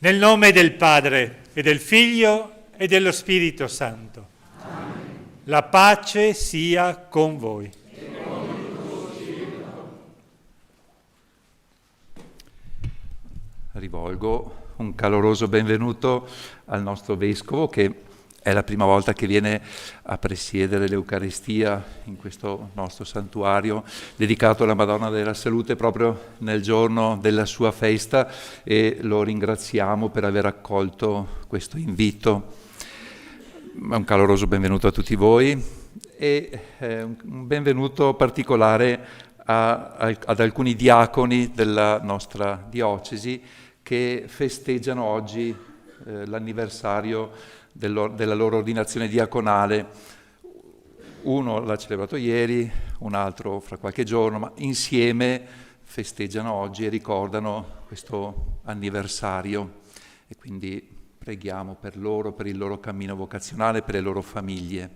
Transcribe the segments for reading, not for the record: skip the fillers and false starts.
Nel nome del Padre e del Figlio e dello Spirito Santo. Amen. La pace sia con voi. E con il tuo spirito. Rivolgo un caloroso benvenuto al nostro Vescovo, che è la prima volta che viene a presiedere l'Eucaristia in questo nostro santuario dedicato alla Madonna della Salute proprio nel giorno della sua festa, e lo ringraziamo per aver accolto questo invito. Un caloroso benvenuto a tutti voi e un benvenuto particolare ad alcuni diaconi della nostra diocesi che festeggiano oggi l'anniversario della loro ordinazione diaconale. Uno l'ha celebrato ieri, un altro fra qualche giorno, ma insieme festeggiano oggi e ricordano questo anniversario, e quindi preghiamo per loro, per il loro cammino vocazionale, per le loro famiglie.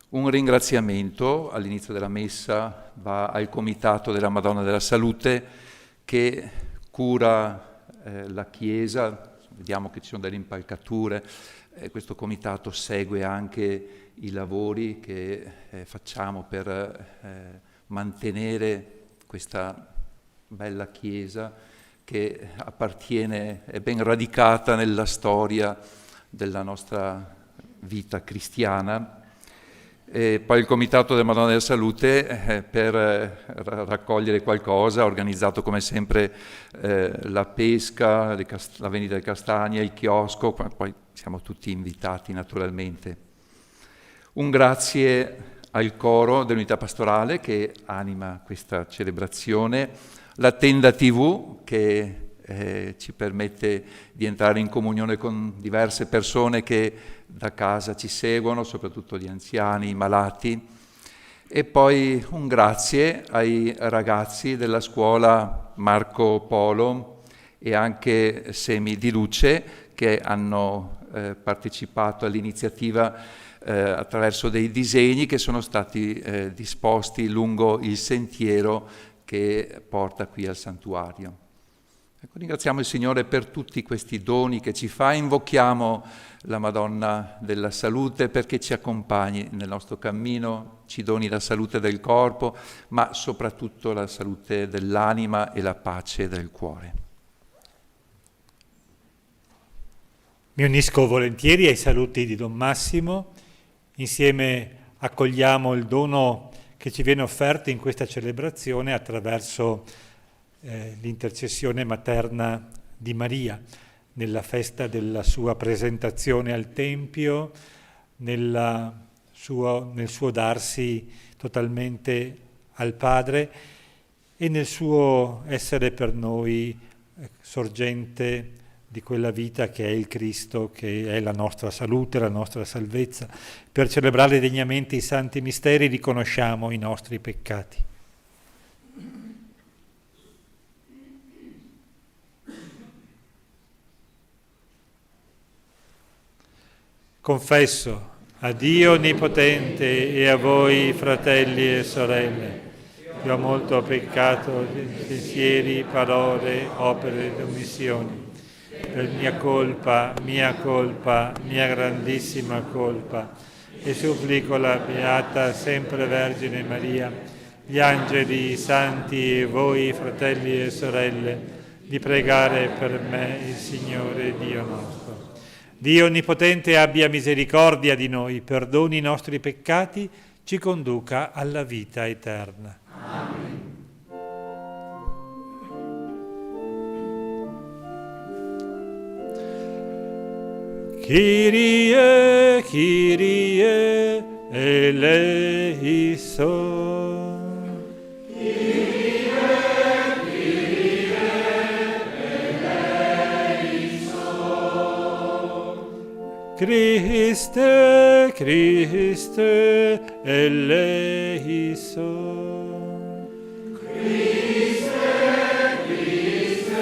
Un ringraziamento all'inizio della messa va al Comitato della Madonna della Salute che cura la Chiesa. Vediamo che ci sono delle impalcature, questo comitato segue anche i lavori che facciamo per mantenere questa bella Chiesa che appartiene, è ben radicata nella storia della nostra vita cristiana. E poi il Comitato della Madonna della Salute per raccogliere qualcosa ha organizzato come sempre la pesca, la vendita di castagne, il chiosco, poi siamo tutti invitati naturalmente. Un grazie al coro dell'unità pastorale che anima questa celebrazione, la tenda TV che ci permette di entrare in comunione con diverse persone che da casa ci seguono, soprattutto gli anziani, i malati, e poi un grazie ai ragazzi della scuola Marco Polo e anche Semi di Luce che hanno partecipato all'iniziativa attraverso dei disegni che sono stati disposti lungo il sentiero che porta qui al santuario. Ecco, ringraziamo il Signore per tutti questi doni che ci fa, invochiamo la Madonna della Salute perché ci accompagni nel nostro cammino, ci doni la salute del corpo, ma soprattutto la salute dell'anima e la pace del cuore. Mi unisco volentieri ai saluti di Don Massimo, insieme accogliamo il dono che ci viene offerto in questa celebrazione attraverso l'intercessione materna di Maria nella festa della sua presentazione al Tempio, nel suo darsi totalmente al Padre e nel suo essere per noi sorgente di quella vita che è il Cristo, che è la nostra salute, la nostra salvezza. Per celebrare degnamente i santi misteri riconosciamo i nostri peccati. Confesso a Dio Onnipotente e a voi, fratelli e sorelle, che ho molto peccato di pensieri, parole, opere ed omissioni. Per mia colpa, mia grandissima colpa. E supplico la Beata Sempre Vergine Maria, gli angeli, i santi e voi, fratelli e sorelle, di pregare per me il Signore Dio nostro. Dio Onnipotente abbia misericordia di noi, perdoni i nostri peccati, ci conduca alla vita eterna. Amen. Kyrie, Kyrie, eleison. Christe, Christe, eleison. Christe, Christe,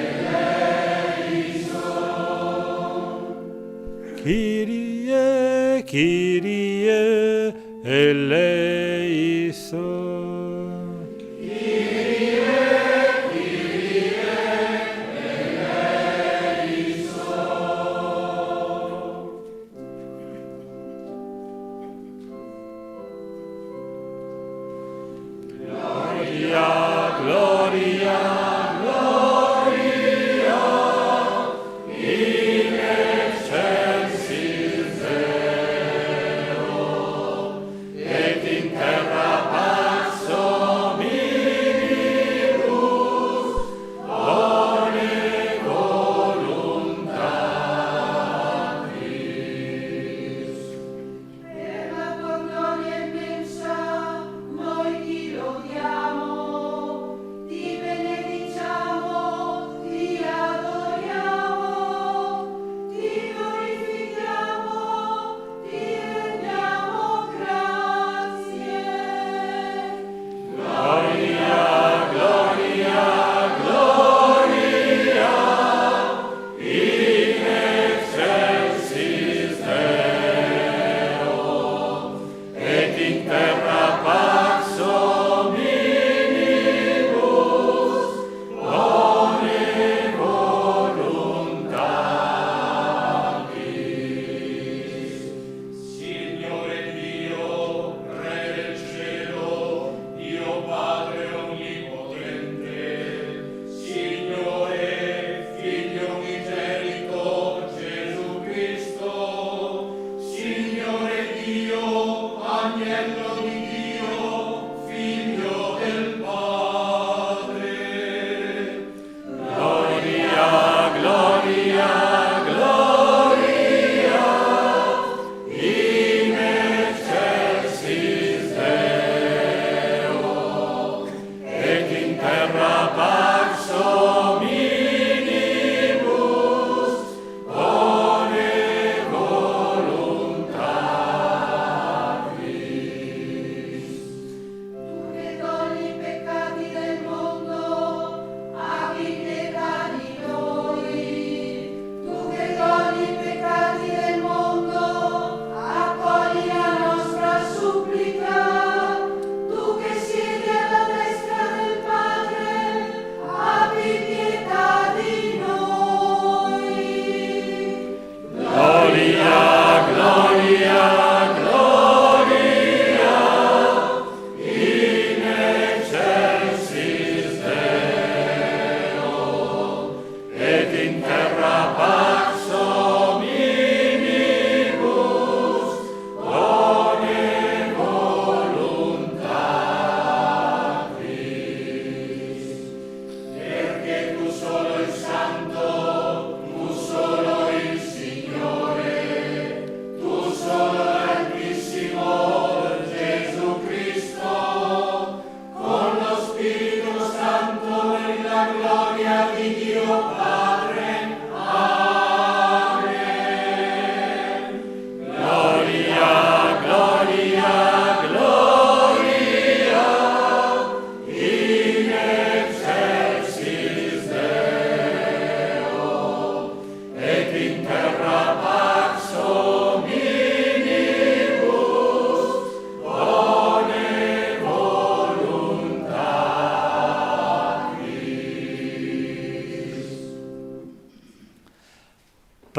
eleison. Kyrie, Kyrie, eleison. Kyrie, Kyrie,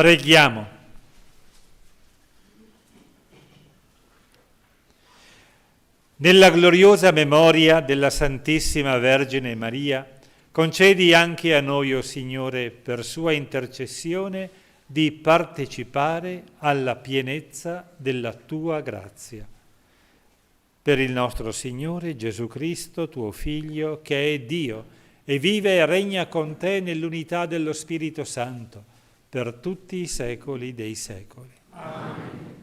Preghiamo. Nella gloriosa memoria della Santissima Vergine Maria, concedi anche a noi, o Signore, per sua intercessione, di partecipare alla pienezza della tua grazia. Per il nostro Signore Gesù Cristo, tuo Figlio, che è Dio e vive e regna con te nell'unità dello Spirito Santo, per tutti i secoli dei secoli. Amen.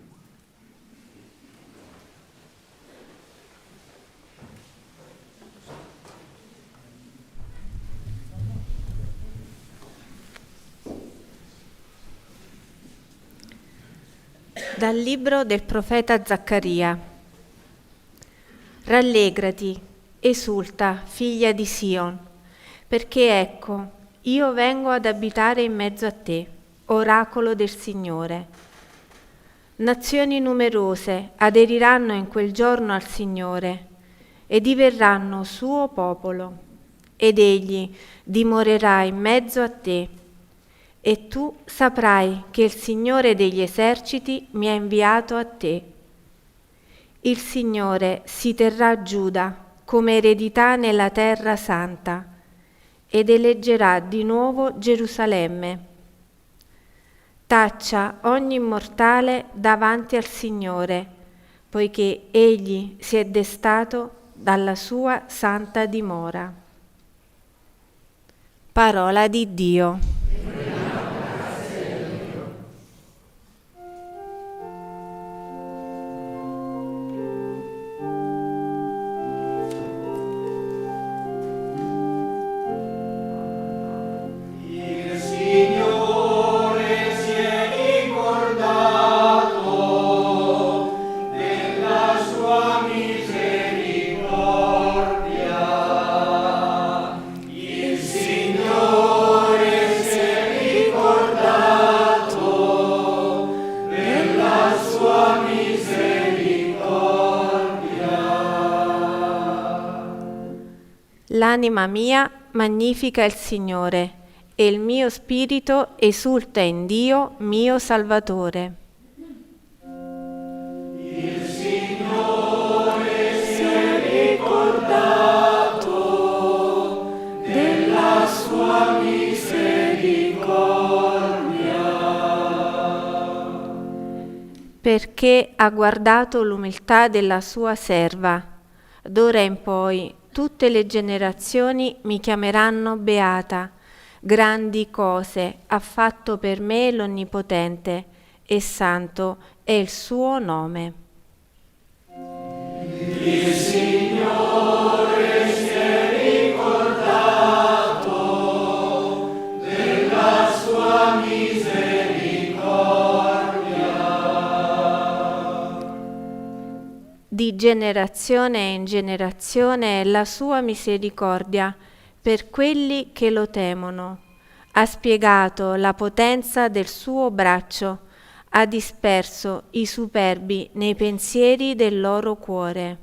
Dal libro del profeta Zaccaria. Rallegrati, esulta, figlia di Sion, perché ecco, io vengo ad abitare in mezzo a te, oracolo del Signore. Nazioni numerose aderiranno in quel giorno al Signore e diverranno suo popolo, ed egli dimorerà in mezzo a te. E tu saprai che il Signore degli eserciti mi ha inviato a te. Il Signore si terrà a Giuda come eredità nella terra santa, ed eleggerà di nuovo Gerusalemme. Taccia ogni mortale davanti al Signore, poiché Egli si è destato dalla sua santa dimora. Parola di Dio. L'anima mia magnifica il Signore, e il mio spirito esulta in Dio mio Salvatore. Il Signore si è ricordato della sua misericordia. Perché ha guardato l'umiltà della sua serva. D'ora in poi tutte le generazioni mi chiameranno beata. Grandi cose ha fatto per me l'Onnipotente, e santo è il suo nome. Il Signore si è ricordato della sua misericordia. Di generazione in generazione è la sua misericordia per quelli che lo temono. Ha spiegato la potenza del suo braccio, ha disperso i superbi nei pensieri del loro cuore.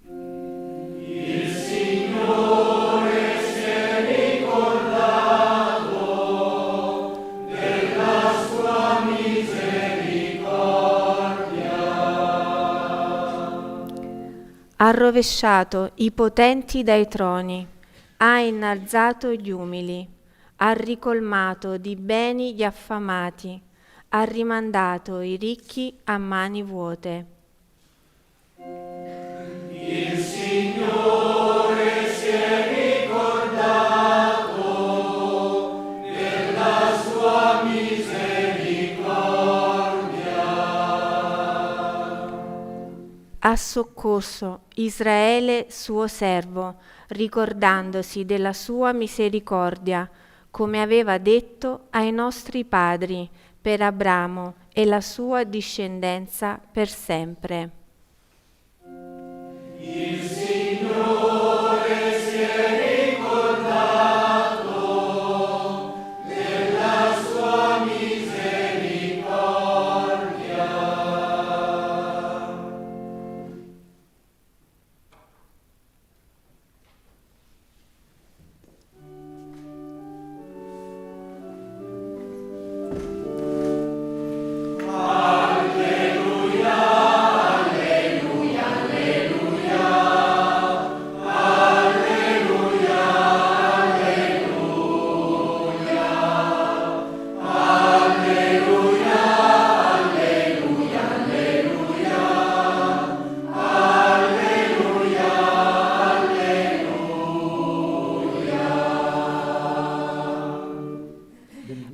Il Signore si è ricordato della sua misericordia. Ha rovesciato i potenti dai troni, ha innalzato gli umili, ha ricolmato di beni gli affamati, ha rimandato i ricchi a mani vuote. Il Signore si è ricordato della sua misericordia. Ha soccorso Israele suo servo, ricordandosi della sua misericordia, come aveva detto ai nostri padri, per Abramo e la sua discendenza per sempre. Il Signore si è ricordato della sua misericordia.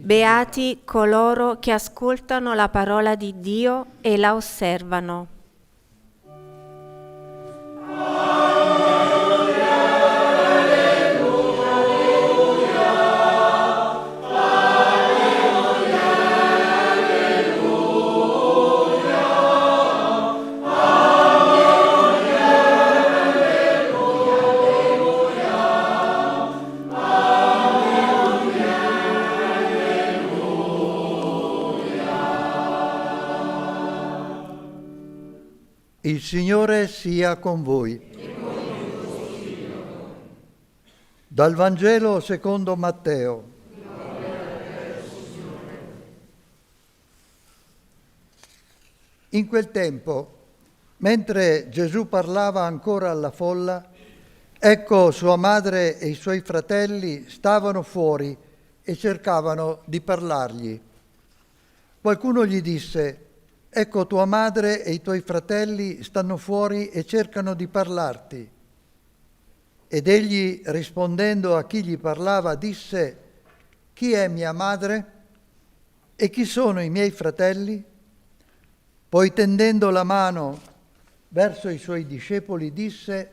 Beati coloro che ascoltano la parola di Dio e la osservano. Il Signore sia con voi. Dal Vangelo secondo Matteo. In quel tempo Mentre Gesù parlava ancora alla folla, ecco sua madre e i suoi fratelli stavano fuori e cercavano di parlargli. Qualcuno gli disse: ecco tua madre e i tuoi fratelli stanno fuori e cercano di parlarti. Ed egli, rispondendo a chi gli parlava, disse: chi è mia madre? E chi sono i miei fratelli? Poi, tendendo la mano verso i suoi discepoli, disse: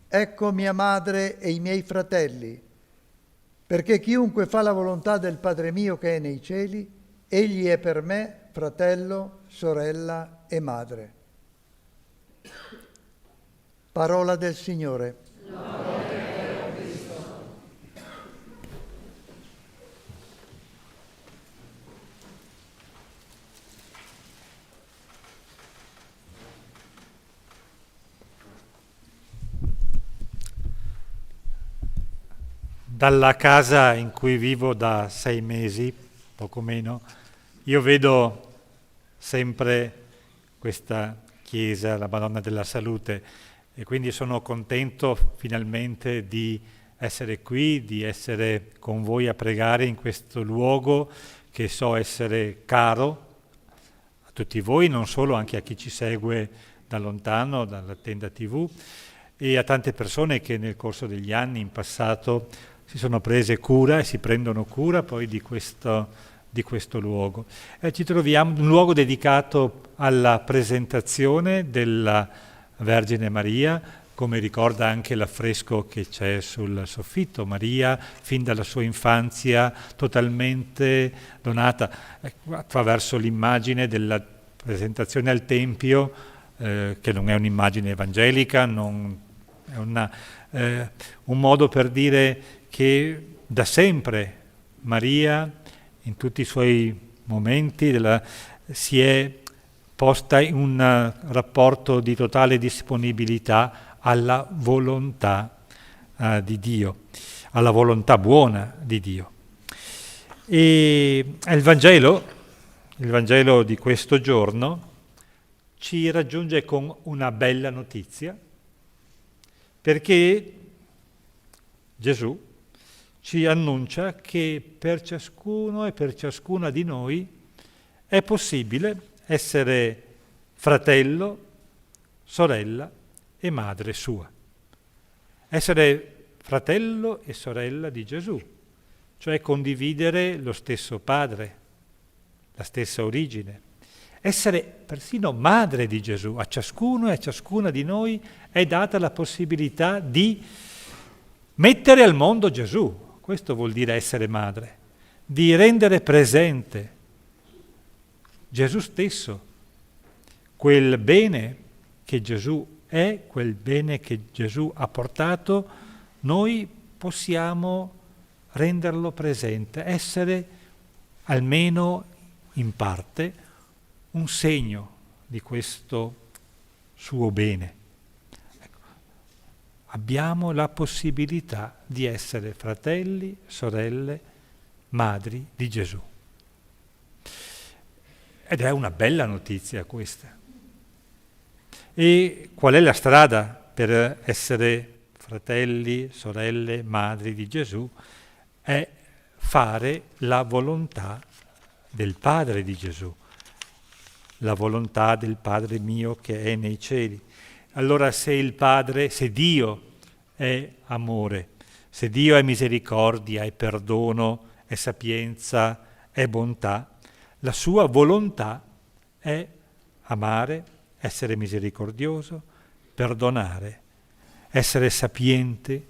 ecco mia madre e i miei fratelli, perché chiunque fa la volontà del Padre mio che è nei cieli, egli è per me fratello, sorella e madre. Parola del Signore. Dalla casa in cui vivo da 6 mesi, poco meno, io vedo sempre questa chiesa, la Madonna della Salute, e quindi sono contento finalmente di essere qui, di essere con voi a pregare in questo luogo che so essere caro a tutti voi, non solo, anche a chi ci segue da lontano, dalla tenda TV, e a tante persone che nel corso degli anni, in passato, si sono prese cura e si prendono cura poi di questo luogo. Ci troviamo in un luogo dedicato alla presentazione della Vergine Maria, come ricorda anche l'affresco che c'è sul soffitto. Maria, fin dalla sua infanzia, totalmente donata, attraverso l'immagine della presentazione al Tempio, che non è un'immagine evangelica, non è un modo per dire che da sempre Maria, in tutti i suoi momenti, si è posta in un rapporto di totale disponibilità alla volontà di Dio, alla volontà buona di Dio. E il Vangelo di questo giorno ci raggiunge con una bella notizia, perché Gesù ci annuncia che per ciascuno e per ciascuna di noi è possibile essere fratello, sorella e madre sua. Essere fratello e sorella di Gesù, cioè condividere lo stesso Padre, la stessa origine. Essere persino madre di Gesù. A ciascuno e a ciascuna di noi è data la possibilità di mettere al mondo Gesù. Questo vuol dire essere madre, di rendere presente Gesù stesso, quel bene che Gesù è, quel bene che Gesù ha portato, noi possiamo renderlo presente, essere almeno in parte un segno di questo suo bene. Abbiamo la possibilità di essere fratelli, sorelle, madri di Gesù. Ed è una bella notizia questa. E qual è la strada per essere fratelli, sorelle, madri di Gesù? È fare la volontà del Padre di Gesù, la volontà del Padre mio che è nei cieli. Allora se Dio è amore, se Dio è misericordia, è perdono, è sapienza, è bontà, la sua volontà è amare, essere misericordioso, perdonare, essere sapiente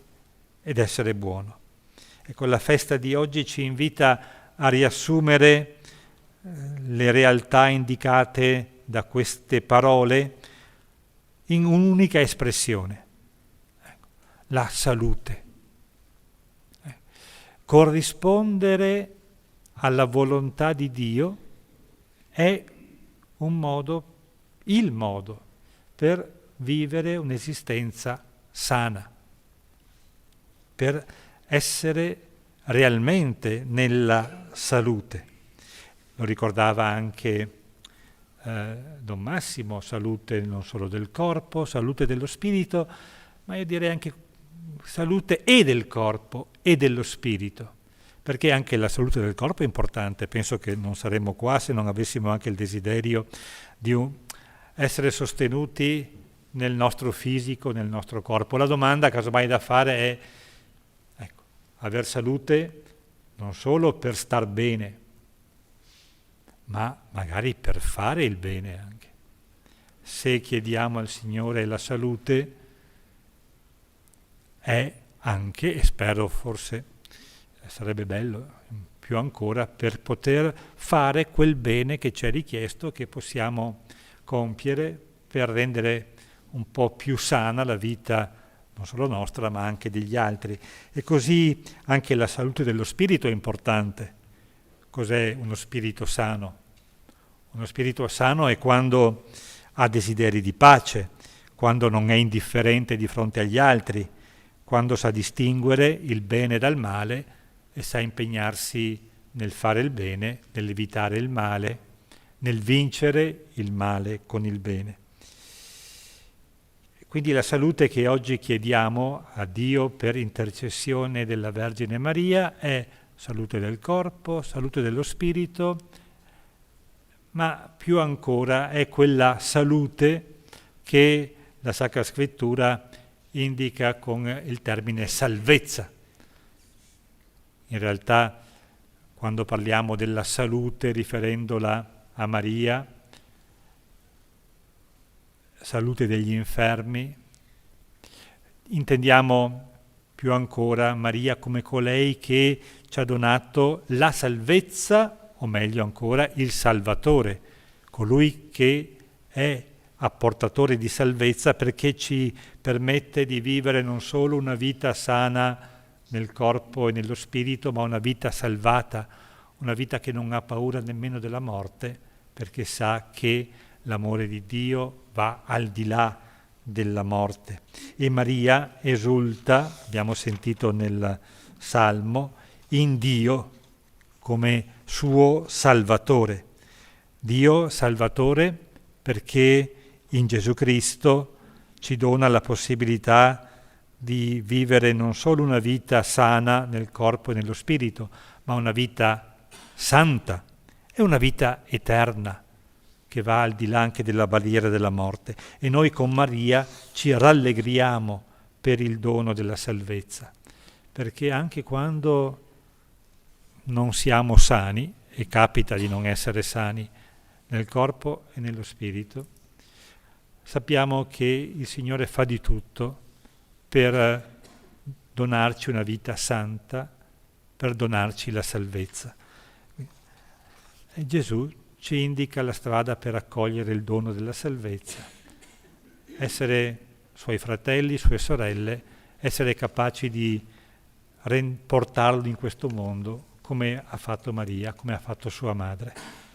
ed essere buono. Ecco, la festa di oggi ci invita a riassumere le realtà indicate da queste parole in un'unica espressione, la salute. Corrispondere alla volontà di Dio è il modo per vivere un'esistenza sana, per essere realmente nella salute. Lo ricordava anche Don Massimo, salute non solo del corpo, salute dello spirito, ma io direi anche salute e del corpo e dello spirito, perché anche la salute del corpo è importante. Penso che non saremmo qua se non avessimo anche il desiderio di essere sostenuti nel nostro fisico, nel nostro corpo. La domanda casomai da fare è, ecco, aver salute non solo per star bene, ma magari per fare il bene anche. Se chiediamo al Signore la salute, è anche, e spero forse sarebbe bello più ancora, per poter fare quel bene che ci è richiesto, che possiamo compiere per rendere un po' più sana la vita non solo nostra ma anche degli altri. E così anche la salute dello spirito è importante. Cos'è uno spirito sano? Uno spirito sano è quando ha desideri di pace, quando non è indifferente di fronte agli altri, quando sa distinguere il bene dal male e sa impegnarsi nel fare il bene, nell'evitare il male, nel vincere il male con il bene. Quindi la salute che oggi chiediamo a Dio per intercessione della Vergine Maria è salute del corpo, salute dello spirito, ma più ancora è quella salute che la Sacra Scrittura indica con il termine salvezza. In realtà, quando parliamo della salute riferendola a Maria, salute degli infermi, intendiamo più ancora Maria come colei che ci ha donato la salvezza, o meglio ancora il Salvatore, colui che è apportatore di salvezza perché ci permette di vivere non solo una vita sana nel corpo e nello spirito, ma una vita salvata, una vita che non ha paura nemmeno della morte, perché sa che l'amore di Dio va al di là della morte. E Maria esulta, abbiamo sentito nel Salmo, in Dio come suo Salvatore. Dio Salvatore perché in Gesù Cristo ci dona la possibilità di vivere non solo una vita sana nel corpo e nello spirito, ma una vita santa e una vita eterna che va al di là anche della barriera della morte. E noi con Maria ci rallegriamo per il dono della salvezza, perché anche quando non siamo sani, e capita di non essere sani nel corpo e nello spirito, sappiamo che il Signore fa di tutto per donarci una vita santa, per donarci la salvezza. E Gesù ci indica la strada per accogliere il dono della salvezza, essere suoi fratelli, sue sorelle, essere capaci di portarlo in questo mondo come ha fatto Maria, come ha fatto sua madre.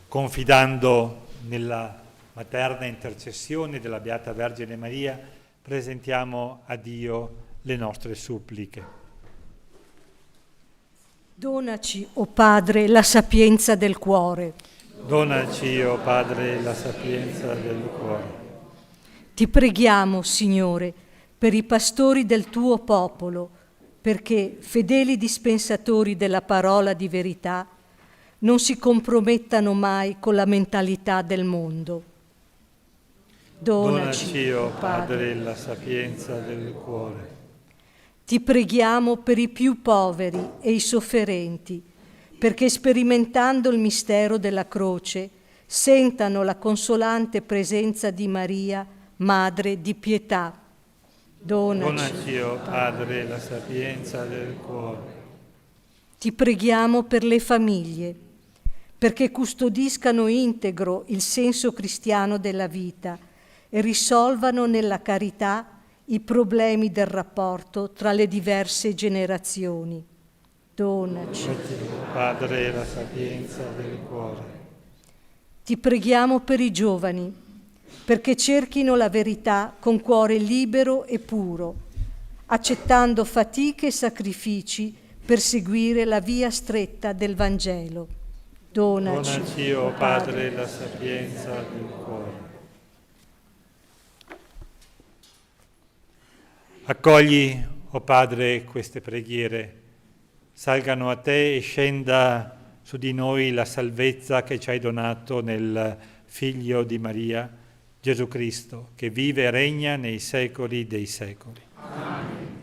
Confidando nella materna intercessione della Beata Vergine Maria, presentiamo a Dio le nostre suppliche. Donaci, o Padre, la sapienza del cuore. Donaci, o Padre, la sapienza del cuore. Ti preghiamo, Signore, per i pastori del tuo popolo, perché, fedeli dispensatori della parola di verità, non si compromettano mai con la mentalità del mondo. Donaci, o Padre, la sapienza del cuore. Ti preghiamo per i più poveri e i sofferenti, perché sperimentando il mistero della croce sentano la consolante presenza di Maria, Madre di pietà. Donaci, o Padre, la sapienza del cuore. Ti preghiamo per le famiglie, perché custodiscano integro il senso cristiano della vita e risolvano nella carità i problemi del rapporto tra le diverse generazioni. Donaci. Padre, la sapienza del cuore. Ti preghiamo per i giovani, perché cerchino la verità con cuore libero e puro, accettando fatiche e sacrifici per seguire la via stretta del Vangelo. Donaci. Donaci, o Padre, la sapienza del cuore. Accogli, o Padre, queste preghiere, salgano a te e scenda su di noi la salvezza che ci hai donato nel Figlio di Maria, Gesù Cristo, che vive e regna nei secoli dei secoli. Amen.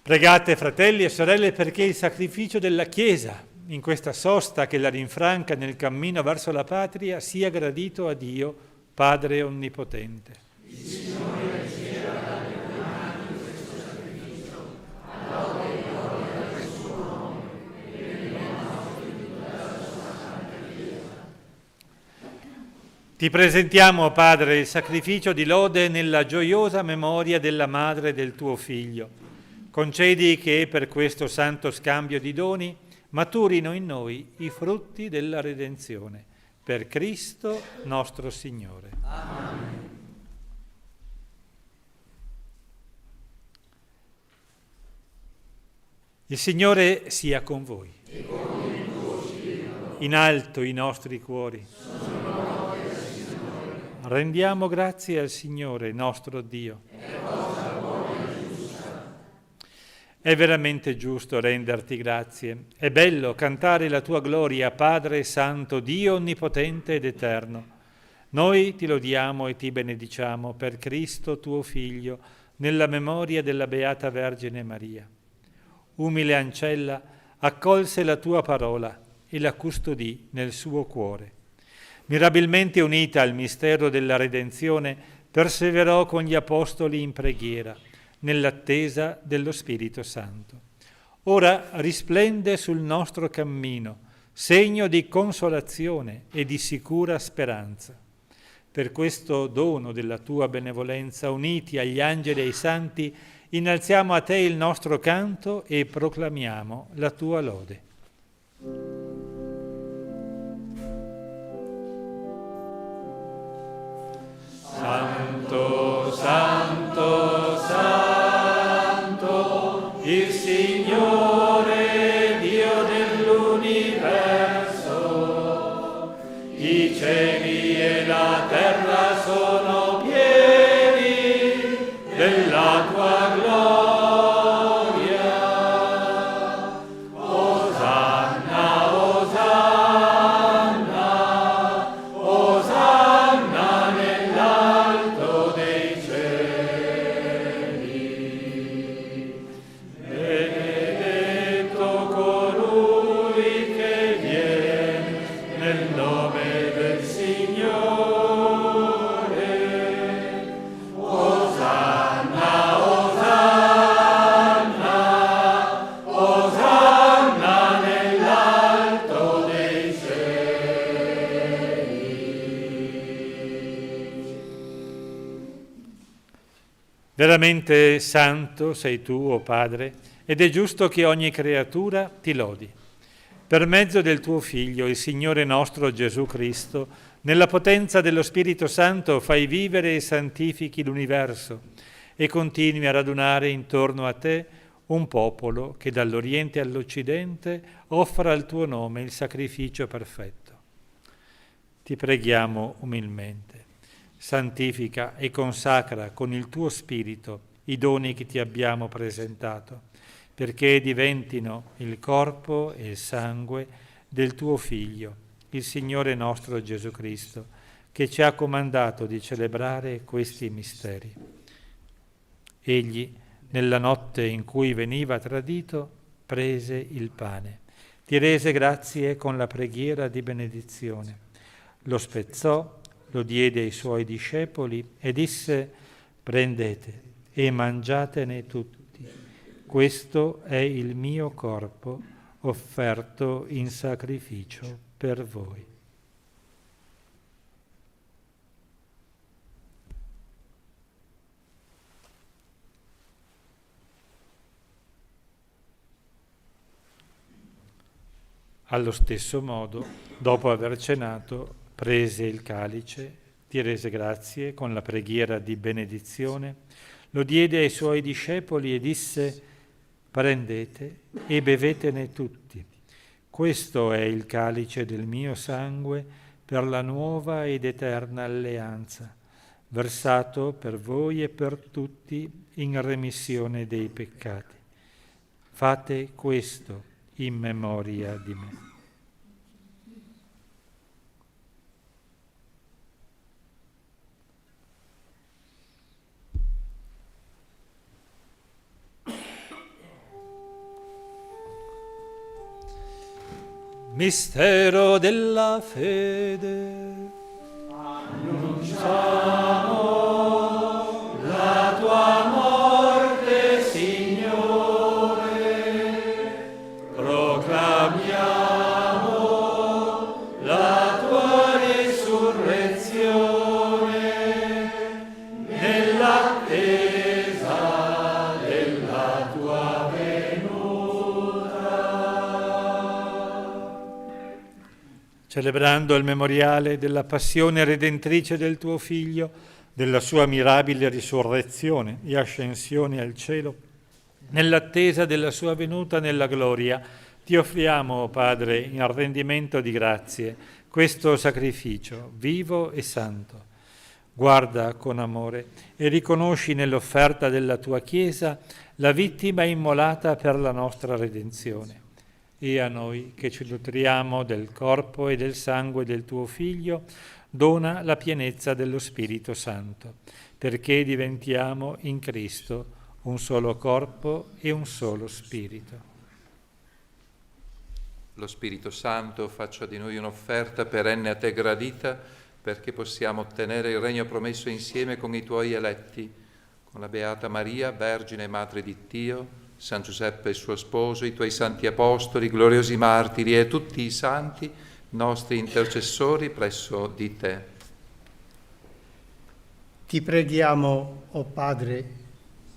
Pregate, fratelli e sorelle, perché il sacrificio della Chiesa, in questa sosta che la rinfranca nel cammino verso la patria, sia gradito a Dio, Padre Onnipotente. Il Signore riceva dalle tue mani questo sacrificio, a lode e gloria del suo nome, e per il nostro e di tutta la sua santa Chiesa. Ti presentiamo, Padre, il sacrificio di lode nella gioiosa memoria della madre del tuo Figlio. Concedi che per questo santo scambio di doni maturino in noi i frutti della redenzione. Per Cristo nostro Signore. Amen. Il Signore sia con voi. E con il tuo spirito. In alto i nostri cuori. Sono lodi al Signore. Rendiamo grazie al Signore nostro Dio. È cosa buona e giusta. È veramente giusto renderti grazie. È bello cantare la tua gloria, Padre Santo, Dio Onnipotente ed Eterno. Noi ti lodiamo e ti benediciamo per Cristo tuo Figlio, nella memoria della Beata Vergine Maria. Umile ancella, accolse la tua parola e la custodì nel suo cuore. Mirabilmente unita al mistero della redenzione, perseverò con gli apostoli in preghiera, nell'attesa dello Spirito Santo. Ora risplende sul nostro cammino, segno di consolazione e di sicura speranza. Per questo dono della tua benevolenza, uniti agli angeli e ai santi, innalziamo a te il nostro canto e proclamiamo la tua lode. Santo, santo, santo, il Signore Dio dell'universo, i cieli e la terra sono pieni della tua gloria. Osanna, Osanna, Osanna nell'alto dei cieli. Benedetto colui che viene nel nome del Signore. Osanna, Osanna, Osanna nell'alto dei cieli. Veramente santo sei tu, o Padre, ed è giusto che ogni creatura ti lodi. Per mezzo del tuo Figlio, il Signore nostro Gesù Cristo, nella potenza dello Spirito Santo fai vivere e santifichi l'universo e continui a radunare intorno a te un popolo che dall'Oriente all'Occidente offra al tuo nome il sacrificio perfetto. Ti preghiamo umilmente, santifica e consacra con il tuo Spirito i doni che ti abbiamo presentato, perché diventino il corpo e il sangue del tuo Figlio, il Signore nostro Gesù Cristo, che ci ha comandato di celebrare questi misteri. Egli, nella notte in cui veniva tradito, prese il pane, ti rese grazie con la preghiera di benedizione, lo spezzò, lo diede ai suoi discepoli e disse: prendete e mangiatene tutti. Questo è il mio corpo offerto in sacrificio per voi. Allo stesso modo, dopo aver cenato, prese il calice, ti rese grazie con la preghiera di benedizione, lo diede ai suoi discepoli e disse: prendete e bevetene tutti. Questo è il calice del mio sangue per la nuova ed eterna alleanza, versato per voi e per tutti in remissione dei peccati. Fate questo in memoria di me. Mistero della fede. Annunciamo la tua morte, Signore. Proclamiamo la tua risurrezione nell'attesa della tua celebrando il memoriale della passione redentrice del tuo Figlio, della sua mirabile risurrezione e ascensione al cielo, nell'attesa della sua venuta nella gloria, ti offriamo, o Padre, in rendimento di grazie, questo sacrificio vivo e santo. Guarda con amore e riconosci nell'offerta della tua Chiesa la vittima immolata per la nostra redenzione. E a noi che ci nutriamo del corpo e del sangue del tuo Figlio, dona la pienezza dello Spirito Santo, perché diventiamo in Cristo un solo corpo e un solo Spirito. Lo Spirito Santo faccia di noi un'offerta perenne a te gradita, perché possiamo ottenere il regno promesso insieme con i tuoi eletti, con la Beata Maria, Vergine e Madre di Dio, San Giuseppe il suo sposo, i tuoi santi apostoli, gloriosi martiri e tutti i santi, nostri intercessori presso di te. Ti preghiamo, o Padre,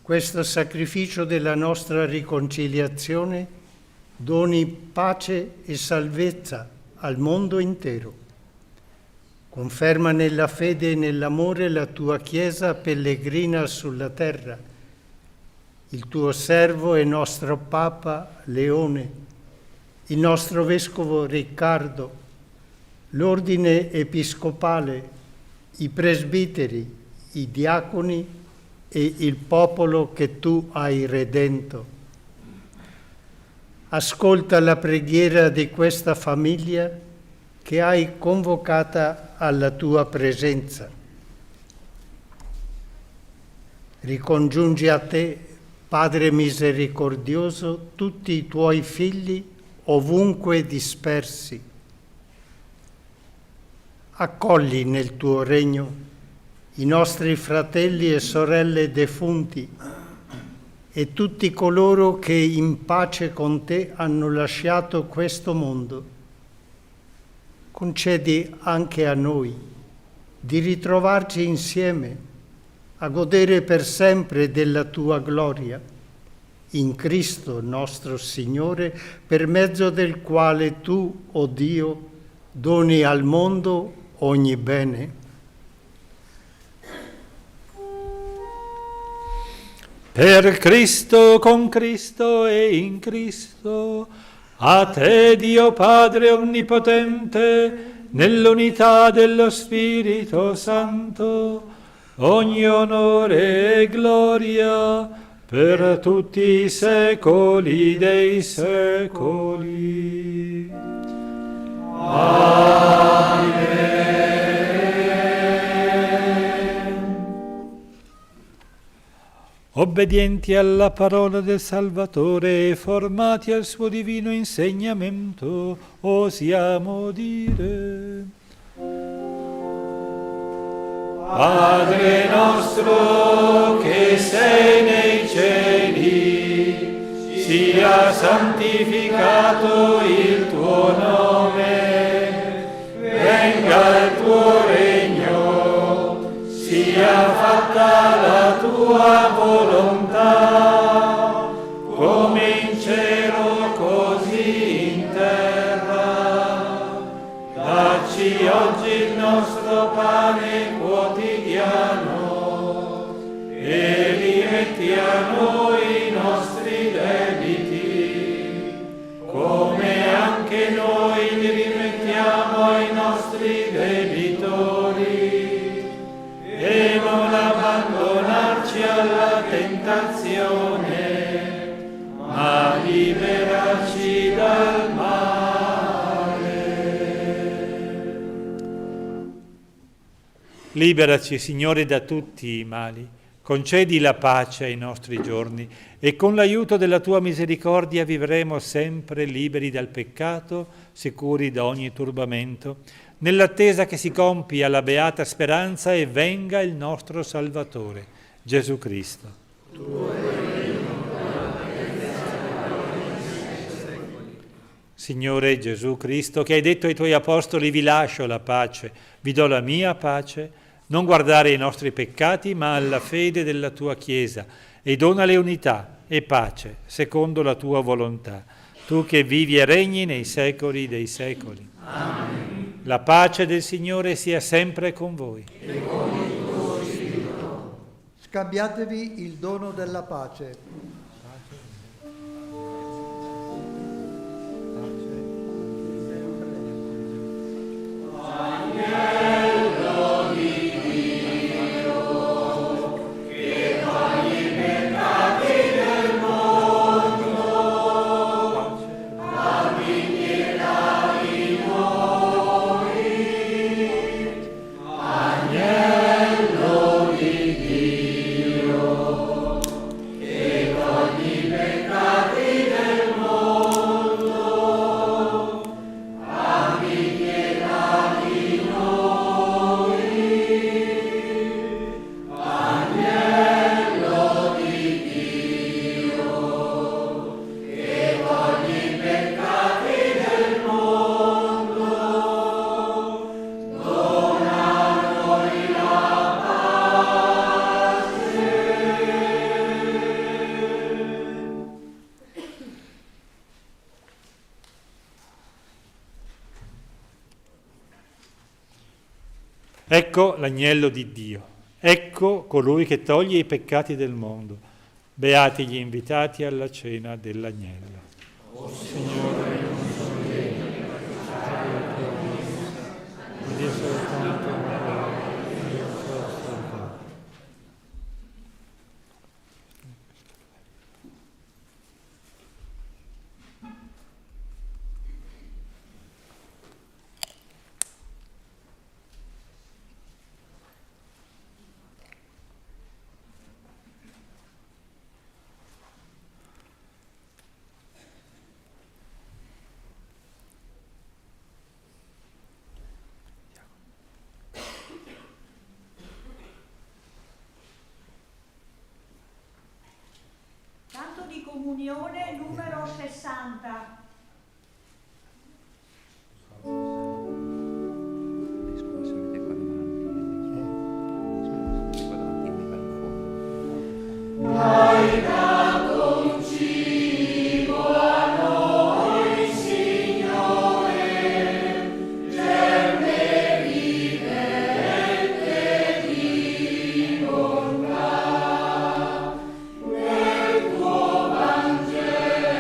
questo sacrificio della nostra riconciliazione doni pace e salvezza al mondo intero. Conferma nella fede e nell'amore la tua Chiesa pellegrina sulla terra, il tuo servo e nostro Papa Leone, il nostro Vescovo Riccardo, l'Ordine Episcopale, i presbiteri, i diaconi e il popolo che tu hai redento. Ascolta la preghiera di questa famiglia che hai convocata alla tua presenza. Ricongiungi a te, Padre misericordioso, tutti i tuoi figli ovunque dispersi. Accogli nel tuo regno i nostri fratelli e sorelle defunti e tutti coloro che in pace con te hanno lasciato questo mondo. Concedi anche a noi di ritrovarci insieme a godere per sempre della tua gloria, in Cristo nostro Signore, per mezzo del quale tu, o Dio, doni al mondo ogni bene. Per Cristo, con Cristo e in Cristo, a te Dio Padre Onnipotente, nell'unità dello Spirito Santo, ogni onore e gloria per tutti i secoli dei secoli. Amen. Obbedienti alla parola del Salvatore e formati al suo divino insegnamento, osiamo dire: Padre nostro che sei nei cieli, sia santificato il tuo nome, venga il tuo regno, sia fatta la tua volontà, come in cielo così in terra. Dacci oggi il nostro pane quotidiano e rimetti a noi i nostri debiti, come anche noi li rimettiamo ai nostri debitori, e non abbandonarci alla tentazione, ma liberaci dal male. Liberaci, Signore, da tutti i mali. Concedi la pace ai nostri giorni e con l'aiuto della tua misericordia vivremo sempre liberi dal peccato, sicuri da ogni turbamento, nell'attesa che si compia la beata speranza e venga il nostro Salvatore, Gesù Cristo. Signore Gesù Cristo, che hai detto ai tuoi apostoli: vi lascio la pace, vi do la mia pace, non guardare ai nostri peccati, ma alla fede della tua Chiesa, e donale unità e pace, secondo la tua volontà. Tu che vivi e regni nei secoli dei secoli. Amen. La pace del Signore sia sempre con voi. E con il tuo spirito. Scambiatevi il dono della pace. Che Ecco l'agnello di Dio, ecco colui che toglie i peccati del mondo. Beati gli invitati alla cena dell'agnello. O Signore, non sono degno di partecipare alla tua messa, ma di soltanto una parola e io sarò salvato. Canto di comunione numero 60. Hai dato un cibo a noi, Signore, germe vivente di bontà. Nel tuo Vangelo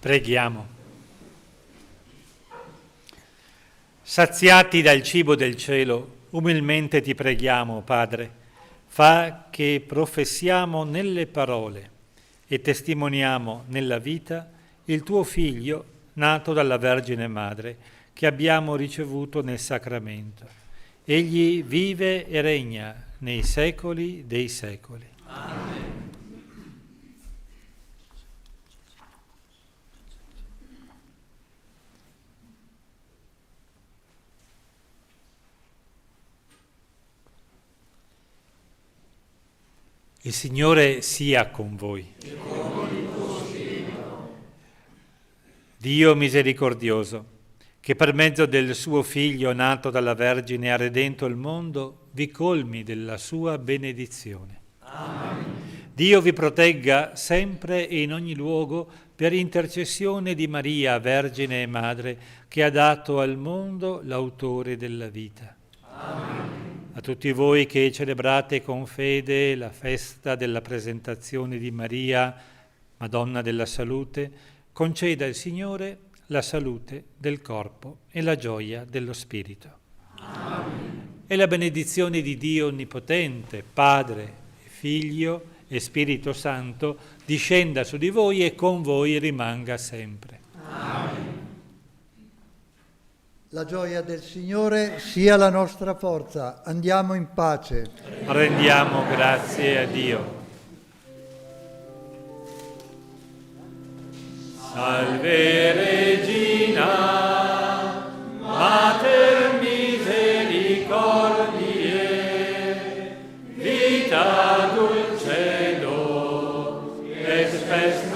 Preghiamo. Saziati dal cibo del cielo, umilmente ti preghiamo, Padre, fa che professiamo nelle parole e testimoniamo nella vita il tuo Figlio, nato dalla Vergine Madre, che abbiamo ricevuto nel sacramento. Egli vive e regna nei secoli dei secoli. Amen. Il Signore sia con voi. E con il tuo spirito. Dio misericordioso, che per mezzo del suo Figlio nato dalla Vergine ha redento il mondo, vi colmi della sua benedizione. Amen. Dio vi protegga sempre e in ogni luogo per intercessione di Maria, Vergine e Madre, che ha dato al mondo l'autore della vita. Amen. A tutti voi che celebrate con fede la festa della presentazione di Maria, Madonna della Salute, conceda il Signore la salute del corpo e la gioia dello spirito. Amen. E la benedizione di Dio Onnipotente, Padre, Figlio e Spirito Santo, discenda su di voi e con voi rimanga sempre. Amen. La gioia del Signore sia la nostra forza. Andiamo in pace. Rendiamo grazie a Dio. Salve Regina, Mater misericordiae, vita dulcedo, et spes